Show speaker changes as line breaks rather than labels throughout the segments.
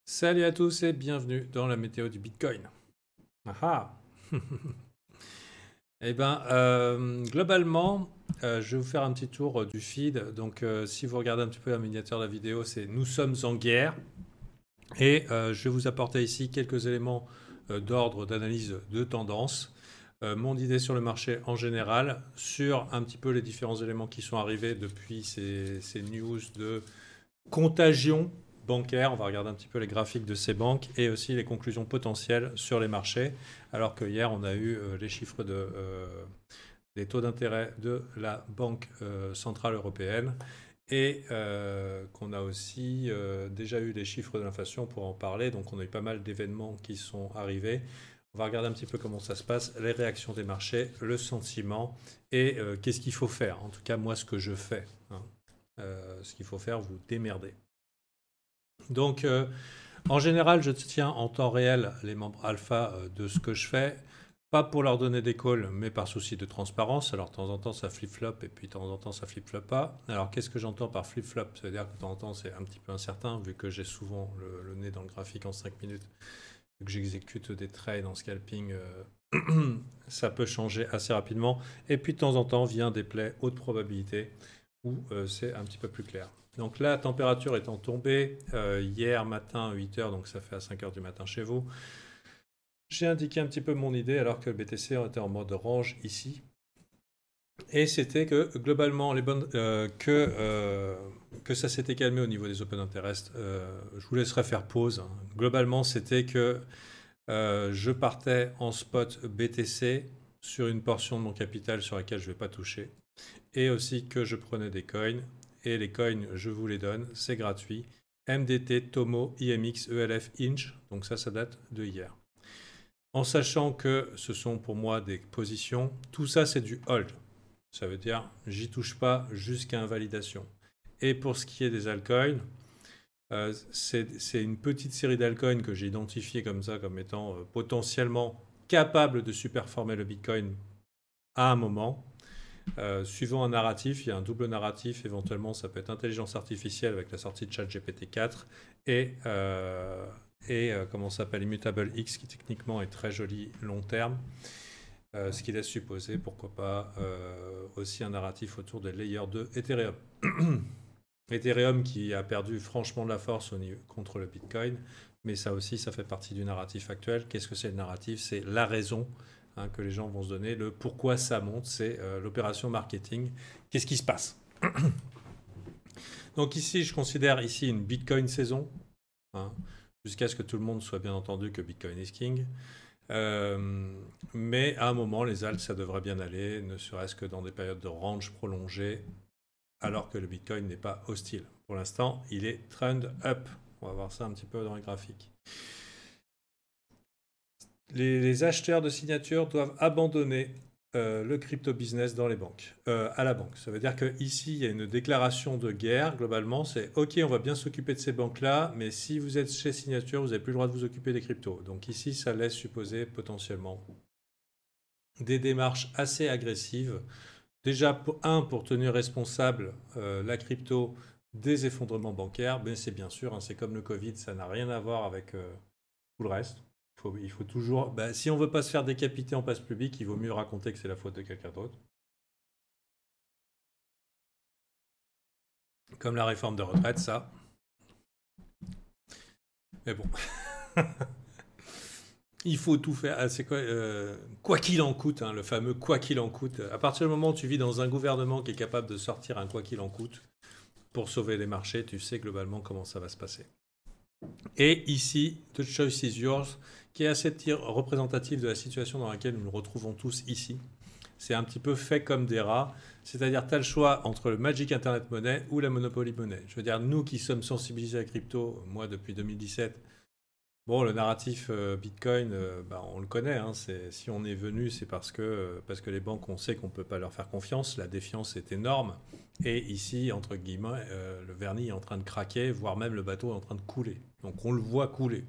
Salut à tous et bienvenue dans la météo du Bitcoin. Ah ah. Eh bien, globalement, je vais vous faire un petit tour du feed. Donc, si vous regardez un petit peu la miniature de la vidéo, c'est Nous sommes en guerre. Et je vais vous apporter ici quelques éléments d'ordre d'analyse de tendance. Mon idée sur le marché en général, sur un petit peu les différents éléments qui sont arrivés depuis ces news de contagion bancaire. On va regarder un petit peu les graphiques de ces banques et aussi les conclusions potentielles sur les marchés. Alors que hier, on a eu les chiffres des taux d'intérêt de la Banque centrale européenne et qu'on a aussi déjà eu les chiffres de l'inflation pour en parler. Donc on a eu pas mal d'événements qui sont arrivés. On va regarder un petit peu comment ça se passe, les réactions des marchés, le sentiment et qu'est-ce qu'il faut faire. En tout cas, moi, ce que je fais. Hein. Ce qu'il faut faire, vous démerder. Donc, en général, je tiens en temps réel les membres alpha de ce que je fais, pas pour leur donner des calls, mais par souci de transparence. Alors, de temps en temps, ça flip-flop, et puis de temps en temps, ça flip-flop pas. Alors, qu'est-ce que j'entends par flip-flop? Ça veut dire que de temps en temps, c'est un petit peu incertain, vu que j'ai souvent le nez dans le graphique en 5 minutes, vu que j'exécute des trades en scalping. Ça peut changer assez rapidement. Et puis, de temps en temps, vient des plays haute probabilité, où c'est un petit peu plus clair. Donc la température étant tombée hier matin à 8 heures, donc ça fait à 5 heures du matin chez vous, j'ai indiqué un petit peu mon idée alors que le BTC était en mode orange ici. Et c'était que globalement, que ça s'était calmé au niveau des open interest. Je vous laisserai faire pause. Hein. Globalement, c'était que je partais en spot BTC sur une portion de mon capital sur laquelle je ne vais pas toucher. Et aussi que je prenais des coins. Et les coins, je vous les donne, c'est gratuit. MDT, Tomo, IMX, ELF, Inch. Donc ça date de hier. En sachant que ce sont pour moi des positions, tout ça c'est du hold. Ça veut dire j'y touche pas jusqu'à invalidation. Et pour ce qui est des altcoins, c'est une petite série d'altcoins que j'ai identifié comme ça comme étant potentiellement capable de superformer le Bitcoin à un moment. Suivant un narratif, il y a un double narratif, éventuellement ça peut être intelligence artificielle avec la sortie de ChatGPT 4 et comment ça s'appelle, Immutable X qui techniquement est très joli long terme, ce qui laisse supposer pourquoi pas aussi un narratif autour des layers de Ethereum. Ethereum qui a perdu franchement de la force contre le Bitcoin, mais ça aussi ça fait partie du narratif actuel. Qu'est-ce que c'est le narratif? C'est la raison que les gens vont se donner. Le pourquoi ça monte, c'est l'opération marketing. Qu'est-ce qui se passe? Donc ici, je considère ici une Bitcoin saison, hein, jusqu'à ce que tout le monde soit bien entendu que Bitcoin is king. Mais à un moment, les alts, ça devrait bien aller, ne serait-ce que dans des périodes de range prolongées, alors que le Bitcoin n'est pas hostile. Pour l'instant, il est trend up. On va voir ça un petit peu dans les graphiques. Les acheteurs de signatures doivent abandonner le crypto business dans les banques, à la banque. Ça veut dire qu'ici, il y a une déclaration de guerre. Globalement, c'est OK, on va bien s'occuper de ces banques-là, mais si vous êtes chez Signature, vous n'avez plus le droit de vous occuper des cryptos. Donc ici, ça laisse supposer potentiellement des démarches assez agressives. Déjà, pour tenir responsable la crypto des effondrements bancaires, mais c'est bien sûr, hein, c'est comme le Covid, ça n'a rien à voir avec tout le reste. Il faut toujours. Si on veut pas se faire décapiter en place publique, il vaut mieux raconter que c'est la faute de quelqu'un d'autre. Comme la réforme de retraite, ça. Mais bon. Il faut tout faire. C'est quoi qu'il en coûte, hein, le fameux quoi qu'il en coûte. À partir du moment où tu vis dans un gouvernement qui est capable de sortir un quoi qu'il en coûte pour sauver les marchés, tu sais globalement comment ça va se passer. Et ici, The Choice is Yours, qui est assez représentatif de la situation dans laquelle nous nous retrouvons tous ici. C'est un petit peu fait comme des rats, c'est-à-dire tu as le choix entre le Magic Internet Money ou la Monopoly Money. Je veux dire, nous qui sommes sensibilisés à la crypto, moi depuis 2017, bon, le narratif Bitcoin, on le connaît. Hein, si on est venu, c'est parce que les banques, on sait qu'on ne peut pas leur faire confiance. La défiance est énorme. Et ici, entre guillemets, le vernis est en train de craquer, voire même le bateau est en train de couler. Donc on le voit couler.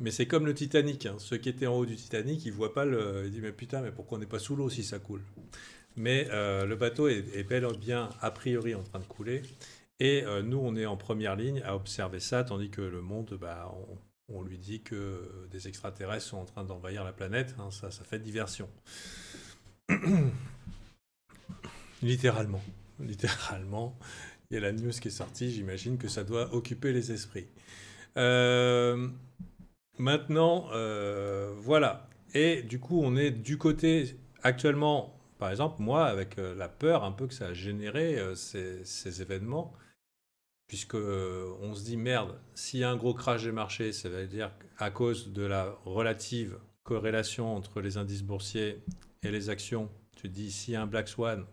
Mais c'est comme le Titanic. Hein. Ceux qui étaient en haut du Titanic, ils ne voient pas le. Ils disent mais putain, mais pourquoi on n'est pas sous l'eau si ça coule? Mais le bateau est bel et bien a priori en train de couler. Et nous, on est en première ligne à observer ça, tandis que le monde, bah, on lui dit que des extraterrestres sont en train d'envahir la planète. Hein, ça fait diversion. Littéralement. Littéralement. Il y a la news qui est sortie, j'imagine que ça doit occuper les esprits. Euh, Maintenant, voilà. Et du coup, on est du côté actuellement, par exemple, moi, avec la peur un peu que ça a généré ces événements, puisque on se dit merde, s'il y a un gros crash des marchés, ça veut dire à cause de la relative corrélation entre les indices boursiers et les actions. Tu te dis s'il y a un Black Swan,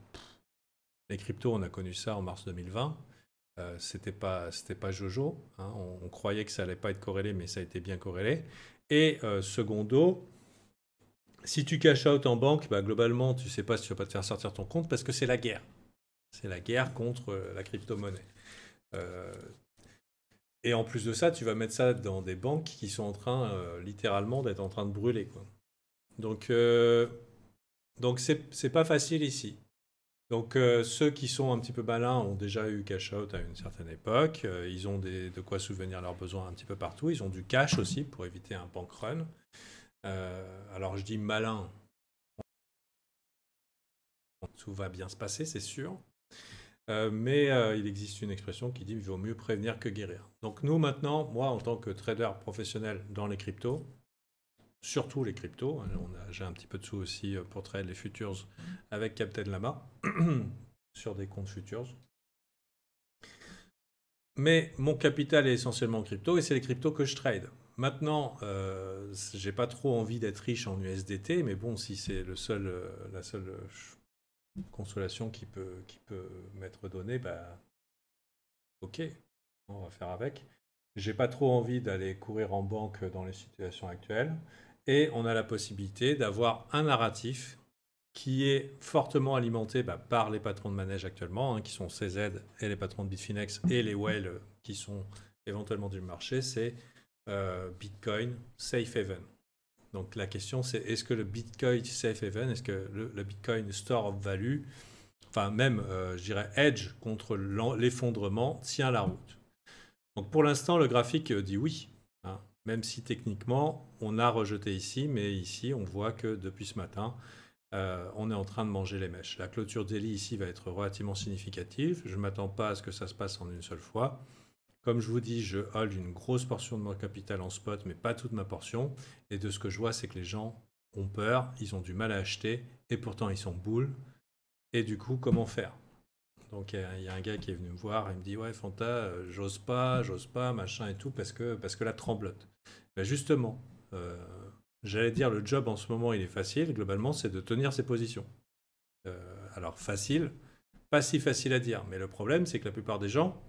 les cryptos, on a connu ça en mars 2020. C'était pas Jojo. Hein. On croyait que ça allait pas être corrélé, mais ça a été bien corrélé. Et secondo, si tu cash out en banque, bah, globalement, tu sais pas si tu vas pas te faire sortir ton compte parce que c'est la guerre. C'est la guerre contre la crypto-monnaie. Euh, et en plus de ça, tu vas mettre ça dans des banques qui sont en train, littéralement, d'être en train de brûler, quoi. Donc, donc c'est pas facile ici. Donc ceux qui sont un petit peu malins ont déjà eu cash out à une certaine époque. Ils ont de quoi souvenir leurs besoins un petit peu partout. Ils ont du cash aussi pour éviter un bank run. Alors je dis malin, tout va bien se passer, c'est sûr. Mais il existe une expression qui dit qu'il vaut mieux prévenir que guérir. Donc nous maintenant, moi en tant que trader professionnel dans les cryptos, surtout les cryptos, hein, j'ai un petit peu de sous aussi pour trade les futures avec Captain Lama sur des comptes futures. Mais mon capital est essentiellement en crypto et c'est les cryptos que je trade. Maintenant, j'ai pas trop envie d'être riche en USDT, mais bon, si c'est la seule consolation qui peut m'être donnée, bah ok, on va faire avec. J'ai pas trop envie d'aller courir en banque dans les situations actuelles. Et on a la possibilité d'avoir un narratif qui est fortement alimenté par les patrons de manège actuellement, hein, qui sont CZ et les patrons de Bitfinex et les whales qui sont éventuellement du marché, c'est Bitcoin Safe Haven. Donc la question c'est est-ce que le Bitcoin Safe Haven, est-ce que le Bitcoin Store of Value, enfin même je dirais Edge contre l'effondrement, tient la route. Donc pour l'instant le graphique dit oui, hein, même si techniquement on a rejeté ici, mais ici on voit que depuis ce matin, on est en train de manger les mèches. La clôture daily ici va être relativement significative. Je ne m'attends pas à ce que ça se passe en une seule fois. Comme je vous dis, je hold une grosse portion de mon capital en spot, mais pas toute ma portion. Et de ce que je vois, c'est que les gens ont peur, ils ont du mal à acheter, et pourtant ils sont boules. Et du coup, comment faire? Donc il y a un gars qui est venu me voir, il me dit ouais Fanta, j'ose pas, machin et tout, parce que la tremblote. Ben justement, j'allais dire le job en ce moment il est facile, globalement c'est de tenir ses positions. Alors facile, pas si facile à dire, mais le problème c'est que la plupart des gens,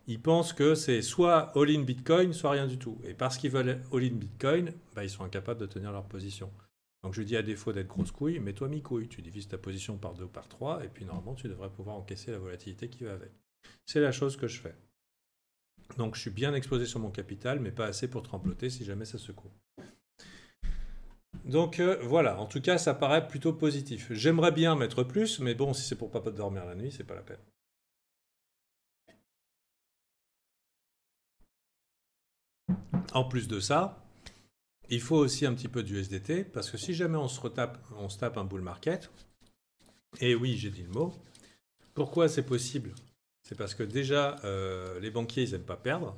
ils pensent que c'est soit all-in Bitcoin, soit rien du tout. Et parce qu'ils veulent all-in Bitcoin, bah, ils sont incapables de tenir leur position. Donc je dis à défaut d'être grosse couille, mets-toi mi-couille. Tu divises ta position par 2 ou par 3, et puis normalement tu devrais pouvoir encaisser la volatilité qui va avec. C'est la chose que je fais. Donc je suis bien exposé sur mon capital, mais pas assez pour trembloter si jamais ça secoue. Donc voilà, en tout cas ça paraît plutôt positif. J'aimerais bien mettre plus, mais bon, si c'est pour pas dormir la nuit, c'est pas la peine. En plus de ça, il faut aussi un petit peu d'USDT, parce que si jamais on se tape un bull market, et oui, j'ai dit le mot, pourquoi c'est possible? C'est parce que déjà, les banquiers, ils n'aiment pas perdre.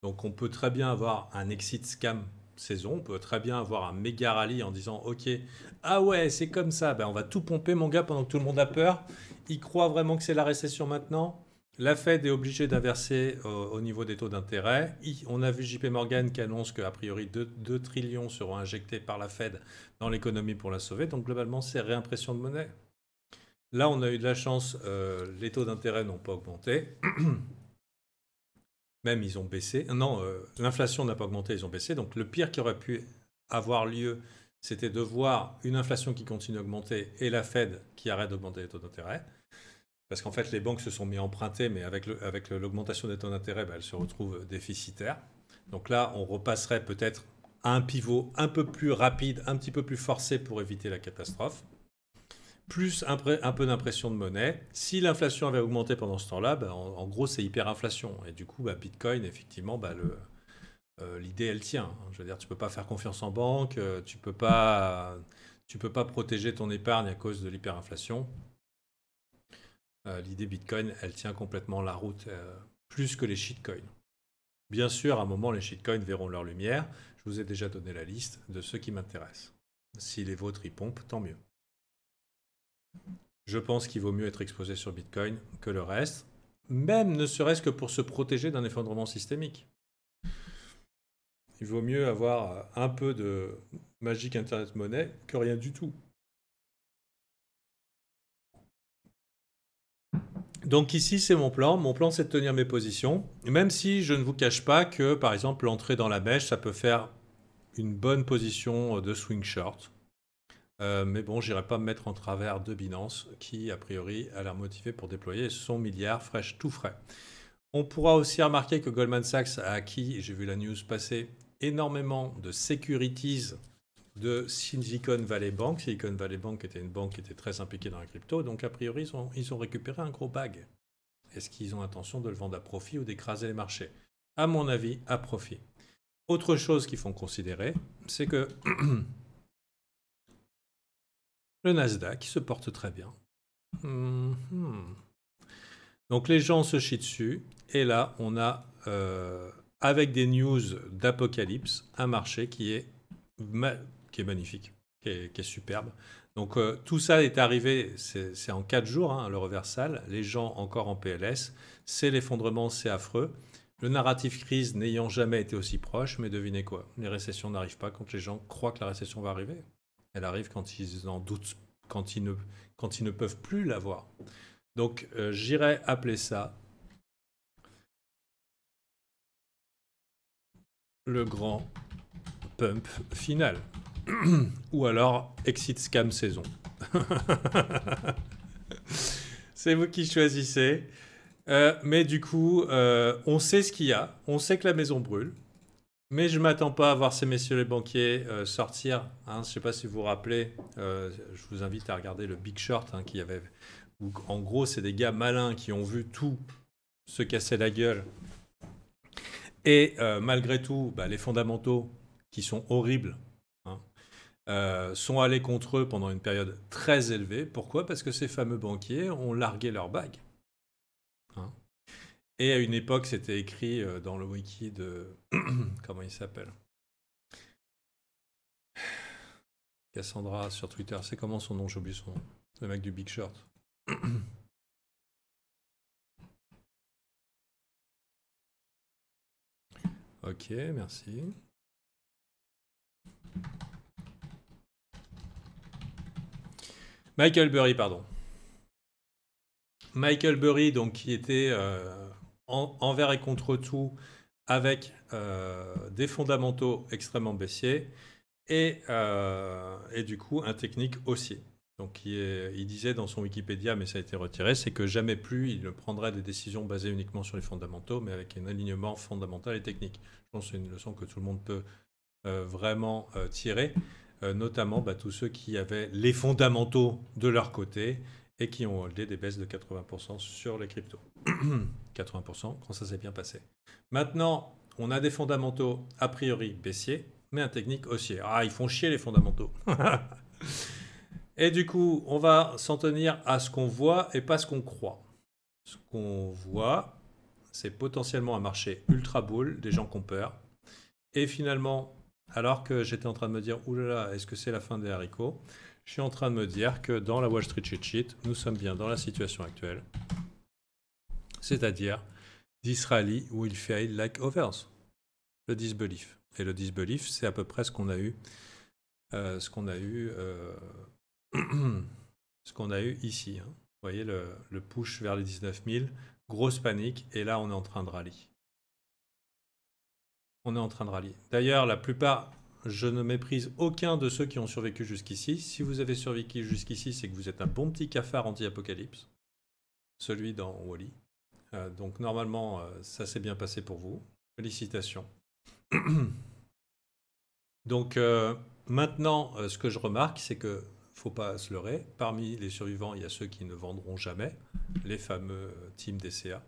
Donc on peut très bien avoir un exit scam saison, on peut très bien avoir un méga rallye en disant ok, ah ouais, c'est comme ça, ben on va tout pomper mon gars pendant que tout le monde a peur. Ils croient vraiment que c'est la récession maintenant. La Fed est obligée d'inverser au niveau des taux d'intérêt. On a vu JP Morgan qui annonce qu'a priori 2 trillions seront injectés par la Fed dans l'économie pour la sauver. Donc globalement, c'est réimpression de monnaie. Là, on a eu de la chance, les taux d'intérêt n'ont pas augmenté. Même ils ont baissé. Non, l'inflation n'a pas augmenté, ils ont baissé. Donc le pire qui aurait pu avoir lieu, c'était de voir une inflation qui continue à augmenter et la Fed qui arrête d'augmenter les taux d'intérêt. Parce qu'en fait, les banques se sont mis à emprunter, mais avec l'augmentation des taux d'intérêt, elles se retrouvent déficitaires. Donc là, on repasserait peut-être à un pivot un peu plus rapide, un petit peu plus forcé pour éviter la catastrophe. plus un peu d'impression de monnaie. Si l'inflation avait augmenté pendant ce temps-là, bah, en gros, c'est hyperinflation. Et du coup, bah, Bitcoin, effectivement, bah, l'idée, elle tient. Je veux dire, tu peux pas faire confiance en banque, tu peux pas protéger ton épargne à cause de l'hyperinflation. L'idée Bitcoin, elle tient complètement la route, plus que les shitcoins. Bien sûr, à un moment, les shitcoins verront leur lumière. Je vous ai déjà donné la liste de ceux qui m'intéressent. Si les vôtres y pompent, tant mieux. Je pense qu'il vaut mieux être exposé sur Bitcoin que le reste, même ne serait-ce que pour se protéger d'un effondrement systémique. Il vaut mieux avoir un peu de magique Internet monnaie que rien du tout. Donc ici, c'est mon plan. Mon plan, c'est de tenir mes positions. Même si je ne vous cache pas que, par exemple, l'entrée dans la mèche, ça peut faire une bonne position de swing short. Mais bon, j'irai pas me mettre en travers de Binance, qui, a priori, a l'air motivé pour déployer son milliard fraîche tout frais. On pourra aussi remarquer que Goldman Sachs a acquis, j'ai vu la news passer, énormément de securities de Silicon Valley Bank. Silicon Valley Bank était une banque qui était très impliquée dans la crypto, donc a priori, ils ont récupéré un gros bag. Est-ce qu'ils ont intention de le vendre à profit ou d'écraser les marchés? À mon avis, à profit. Autre chose qu'il faut considérer, c'est que le Nasdaq se porte très bien. Donc les gens se chient dessus, et là, on a, avec des news d'apocalypse, un marché qui est magnifique, qui est superbe. Donc tout ça est arrivé, c'est en 4 jours, hein, le reversal, les gens encore en PLS, c'est l'effondrement, c'est affreux. Le narratif crise n'ayant jamais été aussi proche, mais devinez quoi, les récessions n'arrivent pas quand les gens croient que la récession va arriver. Elle arrive quand ils en doutent, quand ils ne peuvent plus la voir. Donc j'irais appeler ça le grand pump final. Ou alors exit scam saison. C'est vous qui choisissez. Mais du coup, on sait ce qu'il y a. On sait que la maison brûle. Mais je ne m'attends pas à voir ces messieurs les banquiers sortir. Hein, je ne sais pas si vous vous rappelez. Je vous invite à regarder le Big Short qui avait... Où, en gros, c'est des gars malins qui ont vu tout se casser la gueule. Et malgré tout, les fondamentaux qui sont horribles sont allés contre eux pendant une période très élevée. Pourquoi? Parce que ces fameux banquiers ont largué leur bague. Hein. Et à une époque, c'était écrit dans le wiki de... Comment il s'appelle? Cassandra sur Twitter. C'est comment son nom? J'ai oublié son nom. Le mec du Big Short. Ok, merci. Michael Burry, pardon. Michael Burry, donc, qui était envers et contre tout, avec des fondamentaux extrêmement baissiers et du coup un technique haussier. Donc il disait dans son Wikipédia, mais ça a été retiré, c'est que jamais plus il ne prendrait des décisions basées uniquement sur les fondamentaux, mais avec un alignement fondamental et technique. Je pense que c'est une leçon que tout le monde peut vraiment tirer, notamment tous ceux qui avaient les fondamentaux de leur côté et qui ont holdé des baisses de 80% sur les cryptos. 80% quand ça s'est bien passé. Maintenant, on a des fondamentaux a priori baissiers, mais un technique haussier. Ah, ils font chier les fondamentaux. Et du coup, on va s'en tenir à ce qu'on voit et pas ce qu'on croit. Ce qu'on voit, c'est potentiellement un marché ultra bull, des gens qui ont peur. Et finalement, alors que j'étais en train de me dire, oulala, est-ce que c'est la fin des haricots? Je suis en train de me dire que dans la Wall Street Cheat Sheet, nous sommes bien dans la situation actuelle. C'est-à-dire, Disraeli will fail like others. Le disbelief. Et le disbelief, c'est à peu près ce qu'on a eu, ce qu'on a eu ici. Hein. Vous voyez le push vers les 19 000, grosse panique, et là on est en train de rallye. On est en train de rallier. D'ailleurs, la plupart, je ne méprise aucun de ceux qui ont survécu jusqu'ici. Si vous avez survécu jusqu'ici, c'est que vous êtes un bon petit cafard anti-apocalypse. Celui dans Wall-E. Donc normalement, ça s'est bien passé pour vous. Félicitations. Donc maintenant, ce que je remarque, c'est que faut pas se leurrer. Parmi les survivants, il y a ceux qui ne vendront jamais, les fameux team DCA.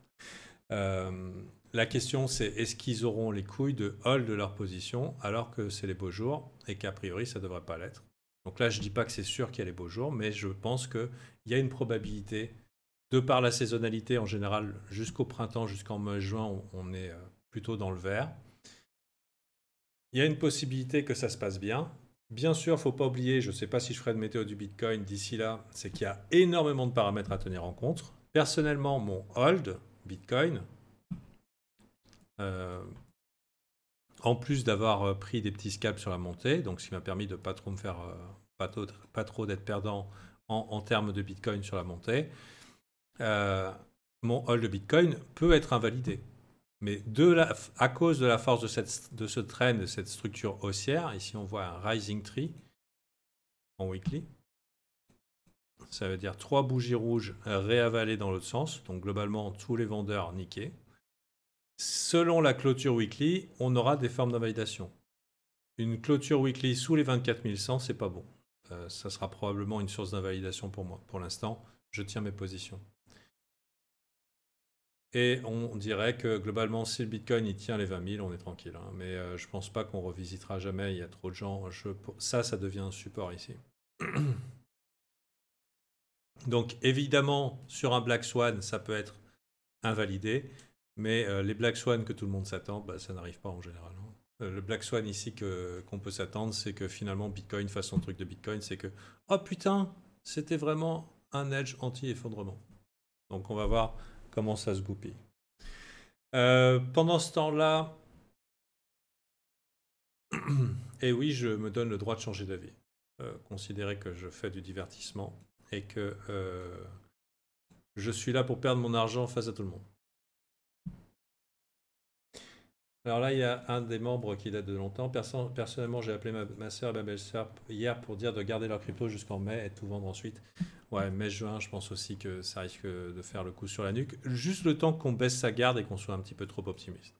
La question, c'est est-ce qu'ils auront les couilles de hold de leur position alors que c'est les beaux jours et qu'a priori, ça ne devrait pas l'être. Donc là, je ne dis pas que c'est sûr qu'il y a les beaux jours, mais je pense qu'il y a une probabilité, de par la saisonnalité en général, jusqu'au printemps, jusqu'en mai-juin, on est plutôt dans le vert. Il y a une possibilité que ça se passe bien. Bien sûr, il ne faut pas oublier, je ne sais pas si je ferai de météo du Bitcoin d'ici là, c'est qu'il y a énormément de paramètres à tenir en compte. Personnellement, mon hold Bitcoin, en plus d'avoir pris des petits scalps sur la montée, donc ce qui m'a permis de pas trop me faire, pas trop d'être perdant en termes de Bitcoin sur la montée, mon hold de Bitcoin peut être invalidé. Mais à cause de la force de ce trend, de cette structure haussière, ici on voit un rising tree en weekly. Ça veut dire 3 bougies rouges réavalées dans l'autre sens. Donc globalement, tous les vendeurs niqués. Selon la clôture weekly, on aura des formes d'invalidation. Une clôture weekly sous les 24 100, c'est pas bon. Ça sera probablement une source d'invalidation pour moi. Pour l'instant, je tiens mes positions. Et on dirait que globalement, si le Bitcoin il tient les 20 000, on est tranquille. Hein. Mais je pense pas qu'on revisitera jamais. Il y a trop de gens. Ça devient un support ici. Donc évidemment, sur un Black Swan, ça peut être invalidé. Mais les Black Swan que tout le monde s'attend, ça n'arrive pas en général. Hein. Le Black Swan ici qu'on peut s'attendre, c'est que finalement Bitcoin fasse son truc de Bitcoin, c'est que « Oh putain, c'était vraiment un edge anti-effondrement ». Donc on va voir comment ça se goupille. Pendant ce temps-là, et oui, je me donne le droit de changer d'avis. Considérer que je fais du divertissement et que je suis là pour perdre mon argent face à tout le monde. Alors là, il y a un des membres qui date de longtemps. Personnellement, j'ai appelé ma soeur et ma belle-sœur hier pour dire de garder leur crypto jusqu'en mai et tout vendre ensuite. Ouais, mai-juin, je pense aussi que ça risque de faire le coup sur la nuque. Juste le temps qu'on baisse sa garde et qu'on soit un petit peu trop optimiste.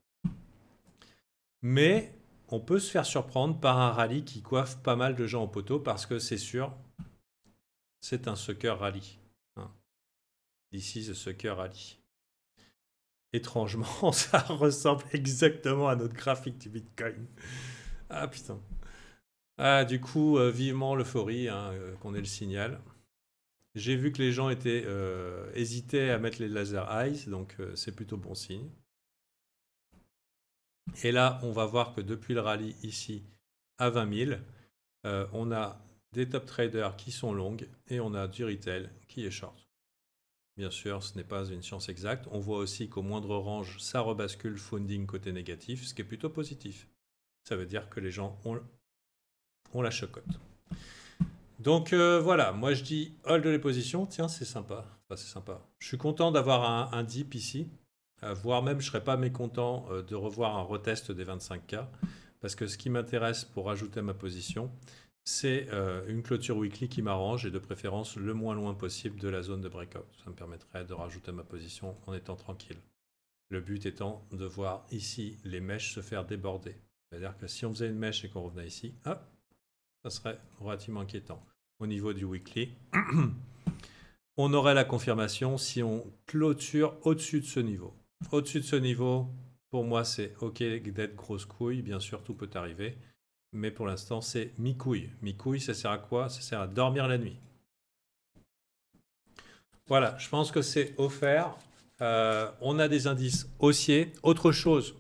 Mais on peut se faire surprendre par un rallye qui coiffe pas mal de gens au poteau parce que c'est sûr, c'est un sucker rallye. Hein. This is a sucker rallye. Étrangement, ça ressemble exactement à notre graphique du Bitcoin. Ah putain. Ah, du coup, vivement l'euphorie, hein, qu'on ait le signal. J'ai vu que les gens hésitaient à mettre les laser eyes, donc c'est plutôt bon signe. Et là, on va voir que depuis le rallye ici à 20 000, on a des top traders qui sont longues et on a du retail qui est short. Bien sûr, ce n'est pas une science exacte. On voit aussi qu'au moindre range, ça rebascule funding côté négatif, ce qui est plutôt positif. Ça veut dire que les gens ont la chocotte. Donc voilà, moi je dis hold les positions. Tiens, c'est sympa. Enfin, c'est sympa. Je suis content d'avoir un dip ici. Voire même, je ne serais pas mécontent de revoir un retest des 25K. Parce que ce qui m'intéresse pour ajouter à ma position, c'est une clôture weekly qui m'arrange et de préférence le moins loin possible de la zone de breakout. Ça me permettrait de rajouter ma position en étant tranquille. Le but étant de voir ici les mèches se faire déborder. C'est-à-dire que si on faisait une mèche et qu'on revenait ici, hop, ça serait relativement inquiétant. Au niveau du weekly, on aurait la confirmation si on clôture au-dessus de ce niveau. Au-dessus de ce niveau, pour moi, c'est OK d'être grosse couille. Bien sûr, tout peut arriver. Mais pour l'instant, c'est mi-couille. Mi-couille, ça sert à quoi? Ça sert à dormir la nuit. Voilà, je pense que c'est offert. On a des indices haussiers. Autre chose,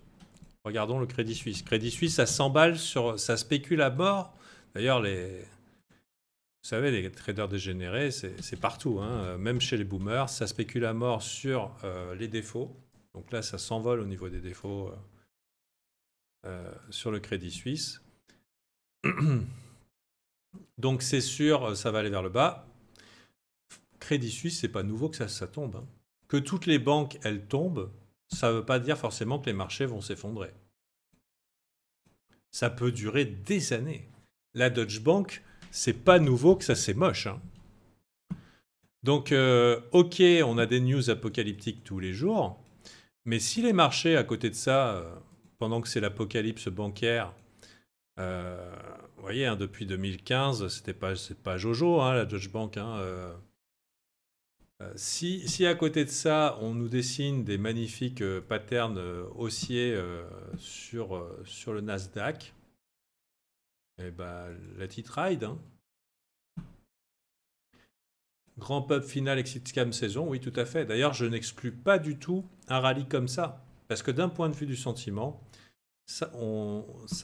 regardons le Crédit Suisse. Crédit Suisse, ça s'emballe, ça spécule à bord. D'ailleurs, vous savez, les traders dégénérés, c'est partout. Hein. Même chez les boomers, ça spécule à mort sur les défauts. Donc là, ça s'envole au niveau des défauts sur le Crédit Suisse. Donc c'est sûr, ça va aller vers le bas. Crédit Suisse, c'est pas nouveau que ça tombe. Hein. Que toutes les banques, elles tombent, ça ne veut pas dire forcément que les marchés vont s'effondrer. Ça peut durer des années. La Deutsche Bank, c'est pas nouveau que ça, c'est moche. Hein. Donc, ok, on a des news apocalyptiques tous les jours, mais si les marchés, à côté de ça, pendant que c'est l'apocalypse bancaire, Vous voyez, hein, depuis 2015, c'est pas Jojo, hein, la Deutsche Bank. Hein, si à côté de ça, on nous dessine des magnifiques patterns haussiers sur le Nasdaq, eh ben, let it ride. Hein. Grand pub final exit scam saison, oui, tout à fait. D'ailleurs, je n'exclus pas du tout un rallye comme ça. Parce que d'un point de vue du sentiment, ça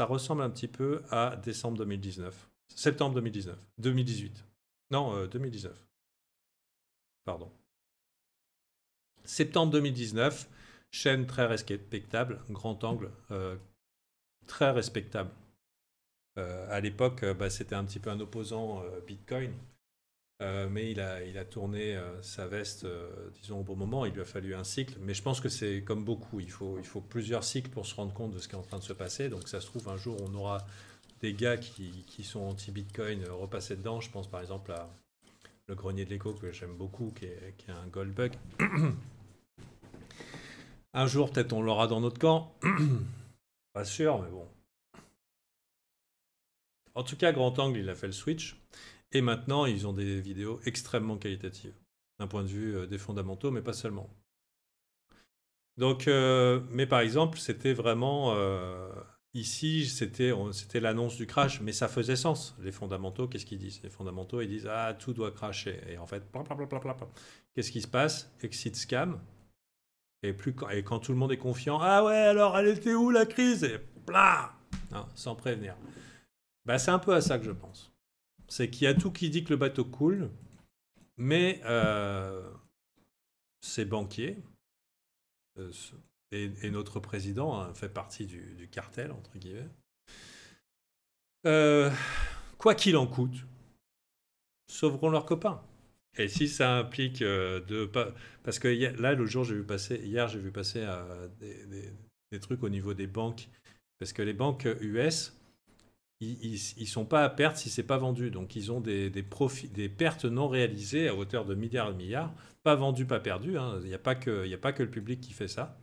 ressemble un petit peu à décembre 2019. Septembre 2019. 2018. Non, 2019. Pardon. Septembre 2019, chaîne très respectable, grand angle, très respectable. À l'époque, c'était un petit peu un opposant Bitcoin. Mais il a tourné sa veste, disons, au bon moment. Il lui a fallu un cycle. Mais je pense que c'est comme beaucoup. Il faut plusieurs cycles pour se rendre compte de ce qui est en train de se passer. Donc ça se trouve, un jour, on aura des gars qui sont anti-Bitcoin repasser dedans. Je pense par exemple à le grenier de l'écho que j'aime beaucoup, qui est un gold bug. Un jour, peut-être on l'aura dans notre camp. Pas sûr, mais bon. En tout cas, Grand Angle, il a fait le switch. Et maintenant, ils ont des vidéos extrêmement qualitatives, d'un point de vue des fondamentaux, mais pas seulement. Donc, mais par exemple, c'était vraiment... ici, c'était l'annonce du crash, mais ça faisait sens. Les fondamentaux, qu'est-ce qu'ils disent? Les fondamentaux, ils disent, ah, tout doit crasher. Et en fait, qu'est-ce qui se passe? Exit scam. Et quand tout le monde est confiant, ah ouais, alors elle était où la crise? Et blah, hein, sans prévenir. Bah, c'est un peu à ça que je pense. C'est qu'il y a tout qui dit que le bateau coule, mais ces banquiers, et notre président hein, fait partie du cartel, entre guillemets, quoi qu'il en coûte, sauveront leurs copains. Et si ça implique de pas... Parce que là, l'autre jour, hier, j'ai vu passer des trucs au niveau des banques. Parce que les banques US, ils sont pas à perte si c'est pas vendu. Donc, ils ont des pertes non réalisées à hauteur de milliards et de milliards. Pas vendu, pas perdu. Hein. Il n'y a pas que le public qui fait ça.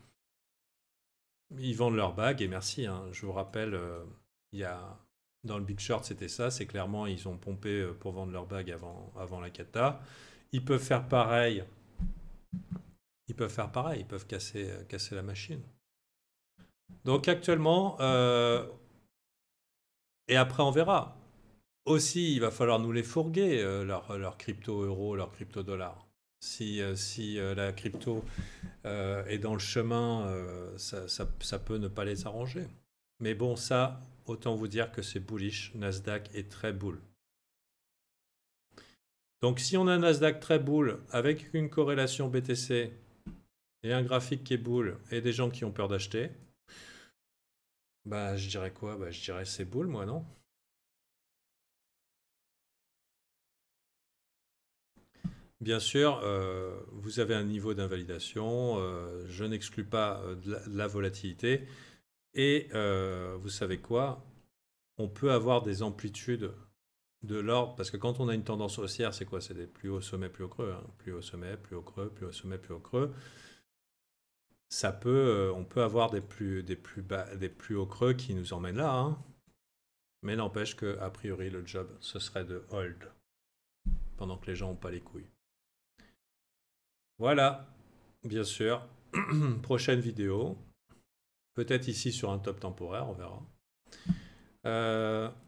Ils vendent leurs bagues et merci. Hein. Je vous rappelle, il y a... Dans le Big Short, c'était ça. C'est clairement, ils ont pompé pour vendre leurs bagues avant la cata. Ils peuvent faire pareil. Ils peuvent casser la machine. Donc actuellement, et après on verra. Aussi, il va falloir nous les fourguer, leur crypto-euro, leur crypto-dollar. Si la crypto est dans le chemin, ça peut ne pas les arranger. Mais bon, ça, autant vous dire que c'est bullish. Nasdaq est très bull. Donc si on a un Nasdaq très bull avec une corrélation BTC et un graphique qui est bull et des gens qui ont peur d'acheter, bah je dirais quoi? Bah je dirais c'est bull moi, non? Bien sûr, vous avez un niveau d'invalidation, je n'exclus pas de la volatilité, et vous savez quoi? On peut avoir des amplitudes de l'ordre, parce que quand on a une tendance haussière, c'est quoi? C'est des plus hauts sommets, plus hauts creux. Hein. Plus haut sommet, plus haut creux, plus haut sommet, plus haut creux. On peut avoir des plus hauts creux qui nous emmènent là. Hein. Mais n'empêche que, a priori, le job, ce serait de hold, pendant que les gens n'ont pas les couilles. Voilà, bien sûr. Prochaine vidéo. Peut-être ici sur un top temporaire, on verra.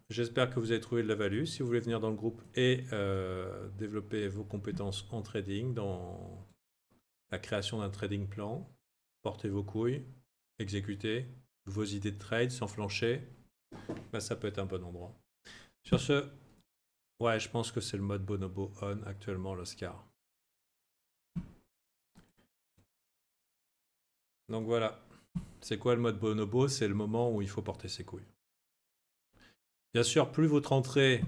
J'espère que vous avez trouvé de la value. Si vous voulez venir dans le groupe et développer vos compétences en trading, dans la création d'un trading plan, portez vos couilles, exécutez vos idées de trade sans flancher, bah, ça peut être un bon endroit. Sur ce, ouais, je pense que c'est le mode Bonobo on actuellement, l'Oscar. Donc voilà. C'est quoi le mode Bonobo? C'est le moment où il faut porter ses couilles. Bien sûr, plus votre entrée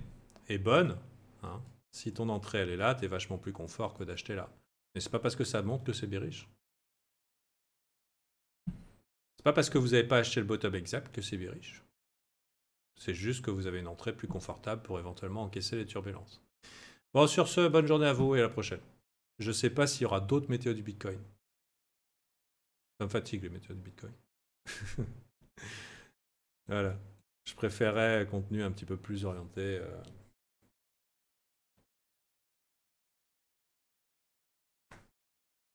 est bonne, hein, si ton entrée elle est là, t'es vachement plus confort que d'acheter là. Mais c'est pas parce que ça monte que c'est bearish. C'est pas parce que vous n'avez pas acheté le bottom exact que c'est bearish. C'est juste que vous avez une entrée plus confortable pour éventuellement encaisser les turbulences. Bon, sur ce, bonne journée à vous et à la prochaine. Je ne sais pas s'il y aura d'autres météos du Bitcoin. Ça me fatigue les météos du Bitcoin. Voilà. Je préférais un contenu un petit peu plus orienté.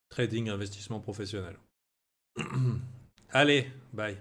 Trading, investissement professionnel. Allez, bye.